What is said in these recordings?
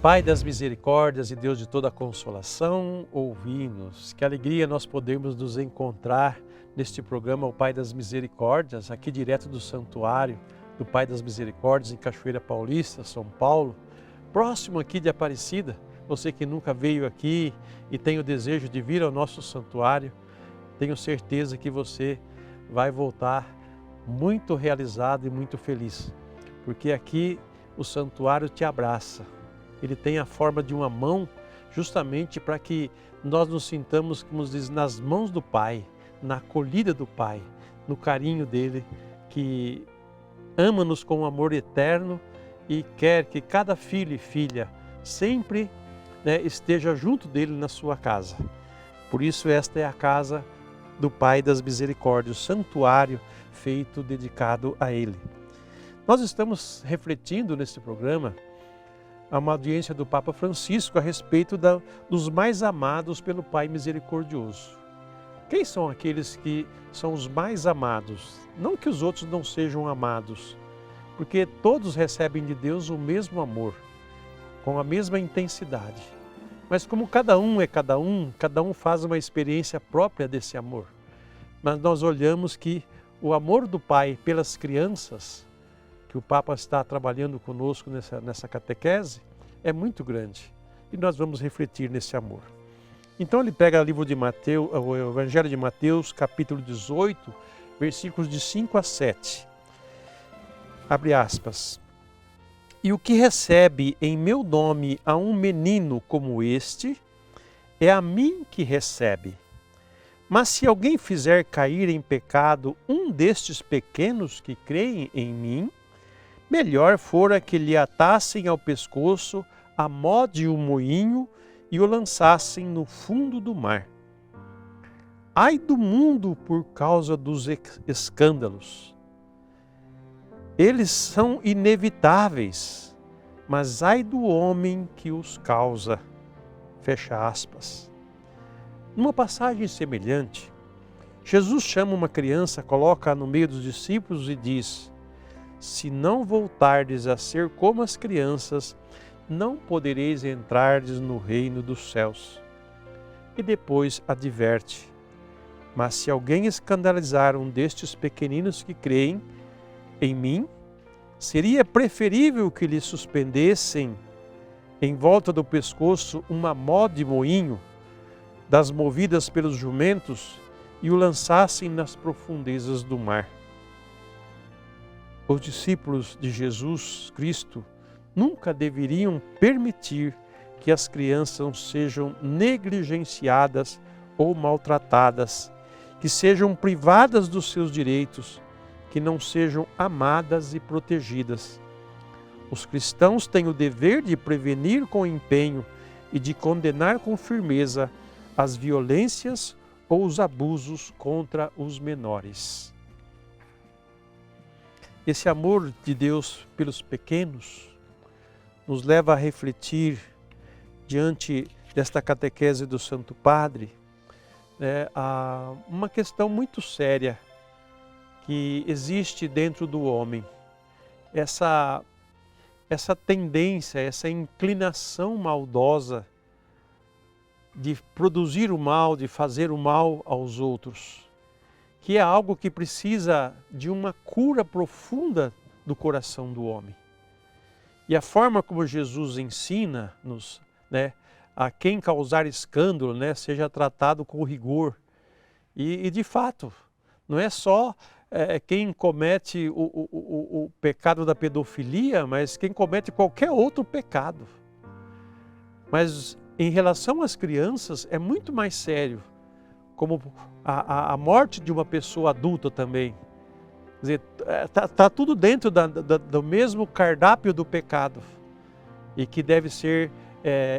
Pai das misericórdias e Deus de toda a consolação, ouvi-nos. Que alegria nós podemos nos encontrar neste programa, o Pai das Misericórdias, aqui direto do Santuário do Pai das Misericórdias, em Cachoeira Paulista, São Paulo, próximo aqui de Aparecida. Você que nunca veio aqui e tem o desejo de vir ao nosso santuário, tenho certeza que você vai voltar muito realizado e muito feliz, porque aqui o santuário te abraça. Ele tem a forma de uma mão, justamente para que nós nos sintamos, como diz, nas mãos do Pai, na acolhida do Pai, no carinho dele, que ama-nos com um amor eterno e quer que cada filho e filha sempre esteja junto dele na sua casa. Por isso esta é a casa do Pai das Misericórdias, o santuário feito, dedicado a ele. Nós estamos refletindo neste programa a uma audiência do Papa Francisco a respeito dos mais amados pelo Pai misericordioso. Quem são aqueles que são os mais amados? Não que os outros não sejam amados, porque todos recebem de Deus o mesmo amor, com a mesma intensidade. Mas como cada um é cada um faz uma experiência própria desse amor. Mas nós olhamos que o amor do Pai pelas crianças, que o Papa está trabalhando conosco nessa catequese, é muito grande. E nós vamos refletir nesse amor. Então ele pega o livro de Mateus, o Evangelho de Mateus, capítulo 18, versículos de 5 a 7. Abre aspas. E o que recebe em meu nome a um menino como este, é a mim que recebe. Mas se alguém fizer cair em pecado um destes pequenos que creem em mim, melhor fora que lhe atassem ao pescoço a mó de um moinho e o lançassem no fundo do mar. Ai do mundo por causa dos escândalos. Eles são inevitáveis, mas ai do homem que os causa. Fecha aspas. Numa passagem semelhante, Jesus chama uma criança, coloca-a no meio dos discípulos e diz: se não voltardes a ser como as crianças, não podereis entrardes no reino dos céus. E depois adverte: mas se alguém escandalizar um destes pequeninos que creem em mim, seria preferível que lhe suspendessem em volta do pescoço uma mó de moinho, das movidas pelos jumentos, e o lançassem nas profundezas do mar. Os discípulos de Jesus Cristo nunca deveriam permitir que as crianças sejam negligenciadas ou maltratadas, que sejam privadas dos seus direitos, que não sejam amadas e protegidas. Os cristãos têm o dever de prevenir com empenho e de condenar com firmeza as violências ou os abusos contra os menores. Esse amor de Deus pelos pequenos nos leva a refletir, diante desta catequese do Santo Padre, uma questão muito séria que existe dentro do homem. Essa tendência, essa inclinação maldosa de produzir o mal, de fazer o mal aos outros, que é algo que precisa de uma cura profunda do coração do homem. E a forma como Jesus ensina-nos, a quem causar escândalo, seja tratado com rigor. E de fato, não é só quem comete o pecado da pedofilia, mas quem comete qualquer outro pecado. Mas em relação às crianças é muito mais sério, como a morte de uma pessoa adulta também. Quer dizer, tá tudo dentro do mesmo cardápio do pecado e que deve ser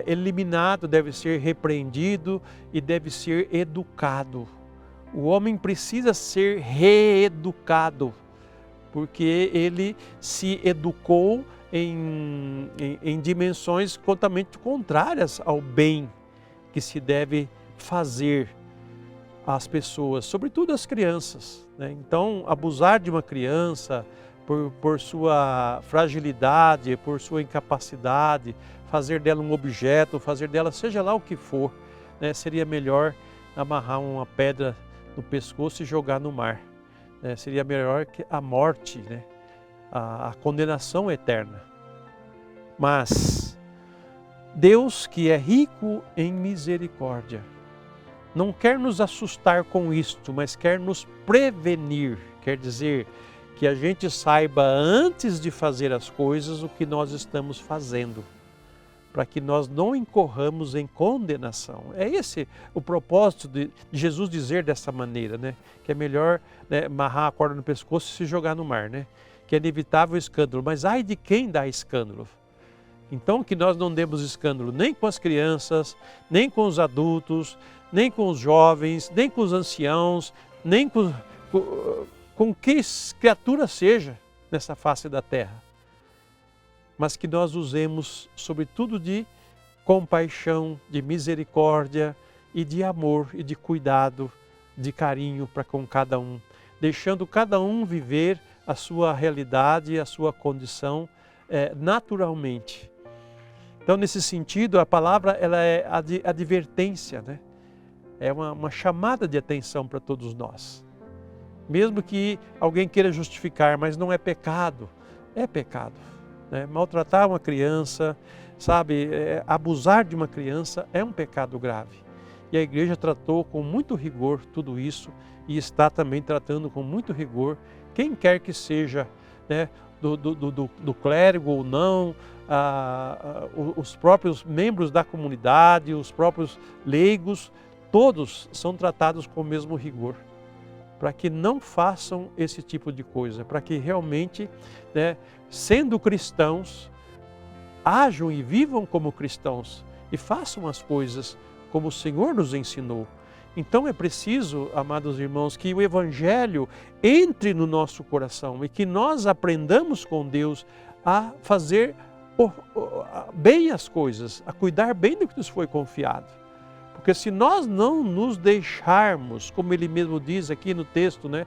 eliminado, deve ser repreendido e deve ser educado. O homem precisa ser reeducado, porque ele se educou em dimensões totalmente contrárias ao bem que se deve fazer às pessoas, sobretudo às crianças. Então, abusar de uma criança, por sua fragilidade, por sua incapacidade, fazer dela um objeto, fazer dela seja lá o que for, né? Seria melhor amarrar uma pedra no pescoço e jogar no mar. Seria melhor que a morte, né? A condenação eterna. Mas Deus, que é rico em misericórdia, não quer nos assustar com isto, mas quer nos prevenir. Quer dizer, que a gente saiba antes de fazer as coisas o que nós estamos fazendo, para que nós não incorramos em condenação. É esse o propósito de Jesus dizer dessa maneira, né? Que é melhor, né, amarrar a corda no pescoço e se jogar no mar, né? Que é inevitável o escândalo, mas ai de quem dá escândalo. Então que nós não demos escândalo nem com as crianças, nem com os adultos, nem com os jovens, nem com os anciãos, nem com que criatura seja nessa face da terra. Mas que nós usemos sobretudo de compaixão, de misericórdia e de amor e de cuidado, de carinho para com cada um, deixando cada um viver a sua realidade, a sua condição naturalmente. Então, nesse sentido, a palavra ela é advertência, né? É uma chamada de atenção para todos nós. Mesmo que alguém queira justificar, mas não é pecado. É pecado, né? Maltratar uma criança, sabe, abusar de uma criança é um pecado grave. E a igreja tratou com muito rigor tudo isso e está também tratando com muito rigor quem quer que seja, né, do clérigo ou não, os próprios membros da comunidade, os próprios leigos, todos são tratados com o mesmo rigor, para que não façam esse tipo de coisa, para que realmente, né, sendo cristãos, ajam e vivam como cristãos e façam as coisas como o Senhor nos ensinou. Então é preciso, amados irmãos, que o Evangelho entre no nosso coração e que nós aprendamos com Deus a fazer bem as coisas, a cuidar bem do que nos foi confiado. Porque se nós não nos deixarmos, como ele mesmo diz aqui no texto, né,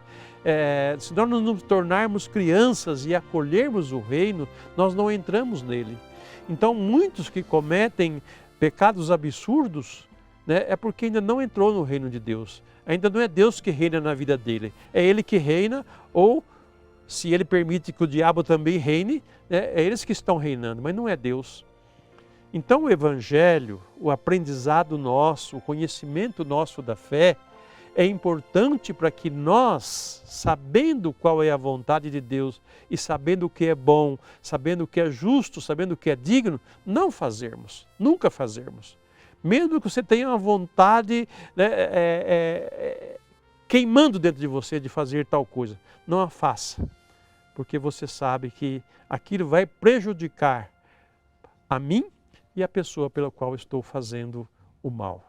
se nós não nos tornarmos crianças e acolhermos o reino, nós não entramos nele. Então muitos que cometem pecados absurdos, né, é porque ainda não entrou no reino de Deus. Ainda não é Deus que reina na vida dele. É ele que reina, ou se ele permite que o diabo também reine, né, é eles que estão reinando, mas não é Deus. Então o Evangelho, o aprendizado nosso, o conhecimento nosso da fé, é importante para que nós, sabendo qual é a vontade de Deus e sabendo o que é bom, sabendo o que é justo, sabendo o que é digno, não fazermos, nunca fazermos. Mesmo que você tenha uma vontade, né, queimando dentro de você de fazer tal coisa, não a faça, porque você sabe que aquilo vai prejudicar a mim e a pessoa pela qual estou fazendo o mal.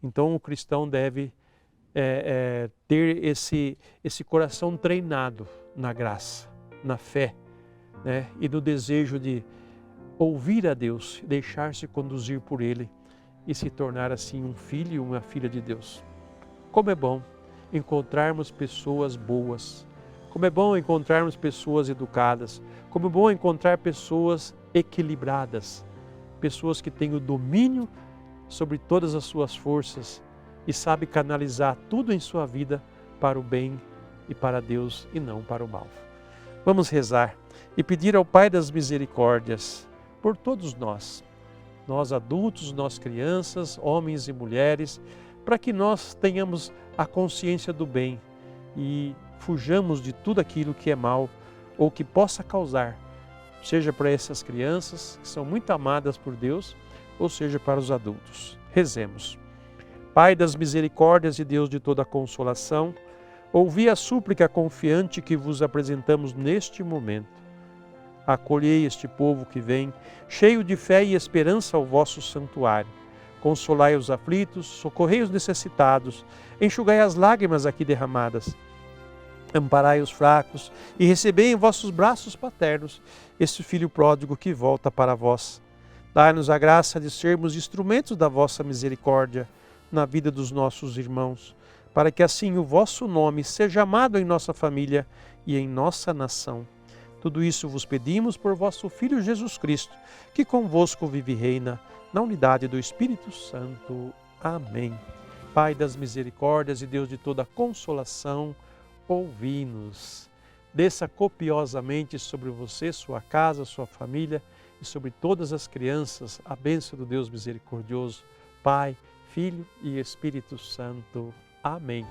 Então o cristão deve ter esse coração treinado na graça, na fé, né, e no desejo de ouvir a Deus, deixar-se conduzir por Ele e se tornar assim um filho e uma filha de Deus. Como é bom encontrarmos pessoas boas, como é bom encontrarmos pessoas educadas, como é bom encontrar pessoas equilibradas, pessoas que têm o domínio sobre todas as suas forças e sabem canalizar tudo em sua vida para o bem e para Deus e não para o mal. Vamos rezar e pedir ao Pai das Misericórdias por todos nós adultos, nós crianças, homens e mulheres, para que nós tenhamos a consciência do bem e fujamos de tudo aquilo que é mal ou que possa causar, seja para essas crianças que são muito amadas por Deus, ou seja para os adultos. Rezemos. Pai das misericórdias e Deus de toda a consolação, ouvi a súplica confiante que vos apresentamos neste momento. Acolhei este povo que vem, cheio de fé e esperança ao vosso santuário. Consolai os aflitos, socorrei os necessitados, enxugai as lágrimas aqui derramadas. Amparai os fracos e recebei em vossos braços paternos este filho pródigo que volta para vós. Dai-nos a graça de sermos instrumentos da vossa misericórdia na vida dos nossos irmãos, para que assim o vosso nome seja amado em nossa família e em nossa nação. Tudo isso vos pedimos por vosso Filho Jesus Cristo, que convosco vive e reina na unidade do Espírito Santo. Amém. Pai das misericórdias e Deus de toda consolação, ouvi-nos. Desça copiosamente sobre você, sua casa, sua família e sobre todas as crianças a bênção do Deus misericordioso, Pai, Filho e Espírito Santo. Amém.